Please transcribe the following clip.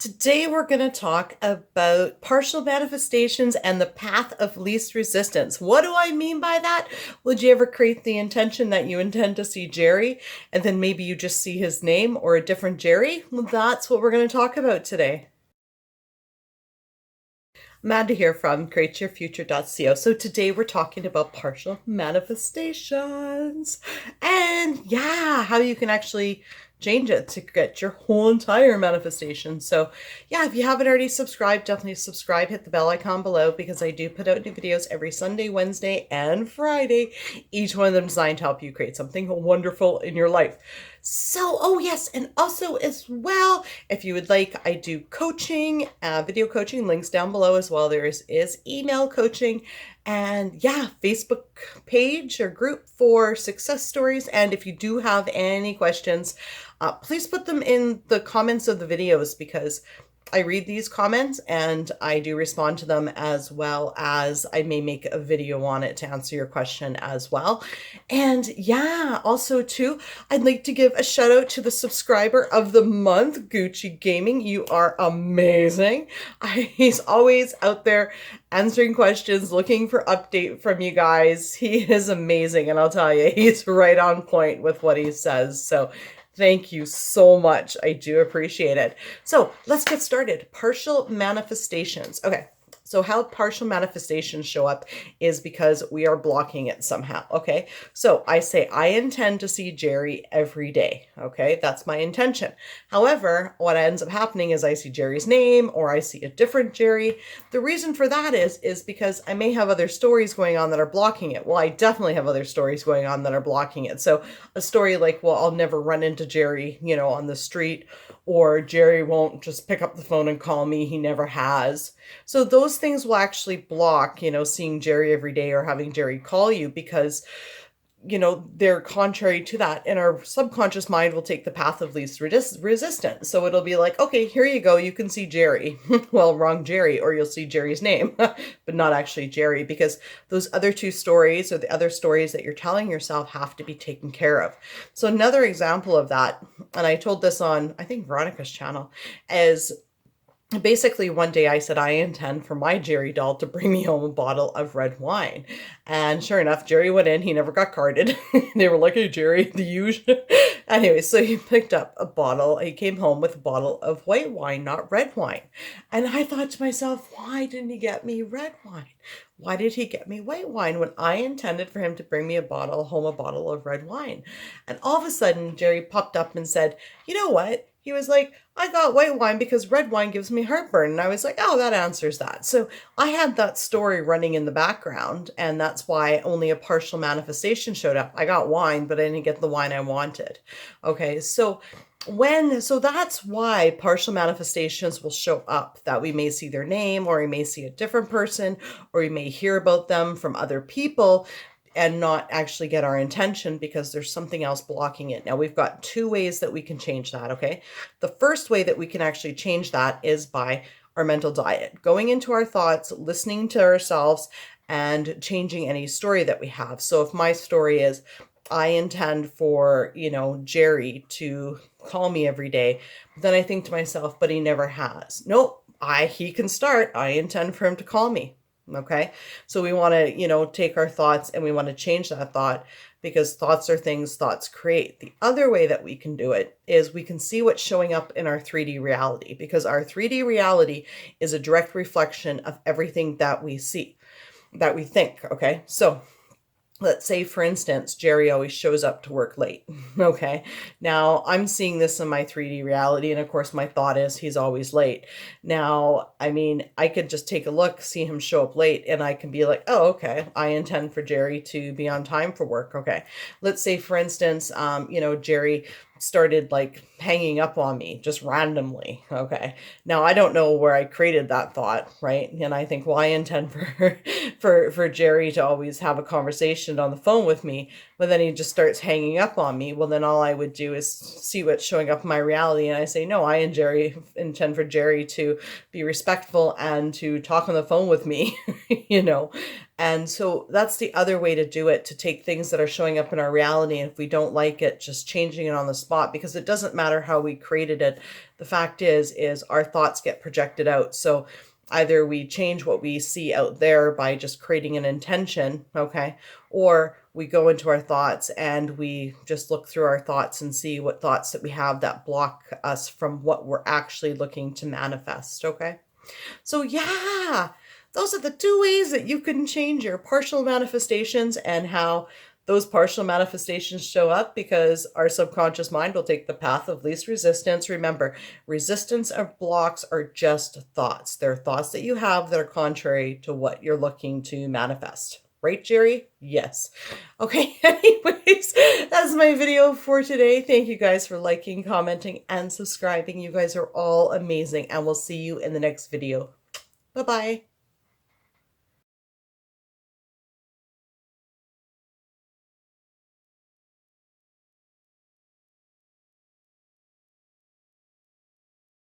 Today we're going to talk about partial manifestations and the path of least resistance. What do I mean by that? Would you ever create the intention that you intend to see Jerry and then maybe you just see his name or a different Jerry? Well, that's what we're going to talk about today. Mad to hear from createyourfuture.co. So today we're talking about partial manifestations and how you can actually change it to get your whole entire manifestation. So if you haven't already subscribed, definitely subscribe, hit the bell icon below because I do put out new videos every Sunday, Wednesday, and Friday. Each one of them designed to help you create something wonderful in your life. So, yes, and also as well, if you would like, I do coaching, video coaching, links down below as well. There is email coaching and Facebook page or group for success stories. And if you do have any questions, please put them in the comments of the videos because I read these comments and I do respond to them, as well as I may make a video on it to answer your question as well. And also too, I'd like to give a shout out to the subscriber of the month, Gucci Gaming. You are amazing. He's always out there answering questions, looking for update from you guys. He is amazing. And I'll tell you, he's right on point with what he says. So thank you so much. I do appreciate it. So let's get started. Partial manifestations. Okay. So how partial manifestations show up is because we are blocking it somehow. Okay. So I say, I intend to see Jerry every day. Okay. That's my intention. However, what ends up happening is I see Jerry's name or I see a different Jerry. The reason for that is because I may have other stories going on that are blocking it. Well, I definitely have other stories going on that are blocking it. So a story like, well, I'll never run into Jerry, on the street, or Jerry won't just pick up the phone and call me. He never has. So those things will actually block, seeing Jerry every day or having Jerry call you because, they're contrary to that. And our subconscious mind will take the path of least resistance. So it'll be like, okay, here you go. You can see Jerry. Well, wrong Jerry, or you'll see Jerry's name, but not actually Jerry, because those other two stories or the other stories that you're telling yourself have to be taken care of. So another example of that, and I told this on, I think, Veronica's channel, is basically one day I said, I intend for my Jerry doll to bring me home a bottle of red wine. And sure enough, Jerry went in. He never got carded. They were like, hey, Jerry, the usual. Anyway, so he picked up a bottle. He came home with a bottle of white wine, not red wine. And I thought to myself, why didn't he get me red wine? Why did he get me white wine when I intended for him to bring me a bottle of red wine? And all of a sudden, Jerry popped up and said, you know what? He was like, I got white wine because red wine gives me heartburn. And I was like, oh, that answers that. So I had that story running in the background, and that's why only a partial manifestation showed up. I got wine, but I didn't get the wine I wanted. Okay, so that's why partial manifestations will show up, that we may see their name, or we may see a different person, or we may hear about them from other people and not actually get our intention because there's something else blocking it. Now, we've got two ways that we can change that, okay? The first way that we can actually change that is by our mental diet, going into our thoughts, listening to ourselves, and changing any story that we have. So if my story is, I intend for, Jerry to call me every day, then I think to myself, but he never has. Nope, he can start. I intend for him to call me. Okay. So we want to, take our thoughts and we want to change that thought, because thoughts are things thoughts create. The other way that we can do it is we can see what's showing up in our 3D reality, because our 3D reality is a direct reflection of everything that we see, that we think. Okay. So let's say, for instance, Jerry always shows up to work late. Okay. Now I'm seeing this in my 3D reality. And of course, my thought is he's always late. Now, I mean, I could just take a look, see him show up late, and I can be like, oh, okay, I intend for Jerry to be on time for work. Okay. Let's say, for instance, Jerry started like hanging up on me just randomly. Okay. Now I don't know where I created that thought, right? And I think, well, I intend for Jerry to always have a conversation on the phone with me, but then he just starts hanging up on me. Well, then all I would do is see what's showing up in my reality. And I say, no, I intend for Jerry to be respectful and to talk on the phone with me, And so that's the other way to do it, to take things that are showing up in our reality. And if we don't like it, just changing it on the spot, because it doesn't matter matter how we created it. The fact is our thoughts get projected out. So either we change what we see out there by just creating an intention, okay? Or we go into our thoughts and we just look through our thoughts and see what thoughts that we have that block us from what we're actually looking to manifest, okay? So yeah, those are the two ways that you can change your partial manifestations and how those partial manifestations show up, because our subconscious mind will take the path of least resistance. Remember, resistance and blocks are just thoughts. They're thoughts that you have that are contrary to what you're looking to manifest. Right, Jerry? Yes. Okay, anyways, that's my video for today. Thank you guys for liking, commenting, and subscribing. You guys are all amazing, and we'll see you in the next video. Bye-bye.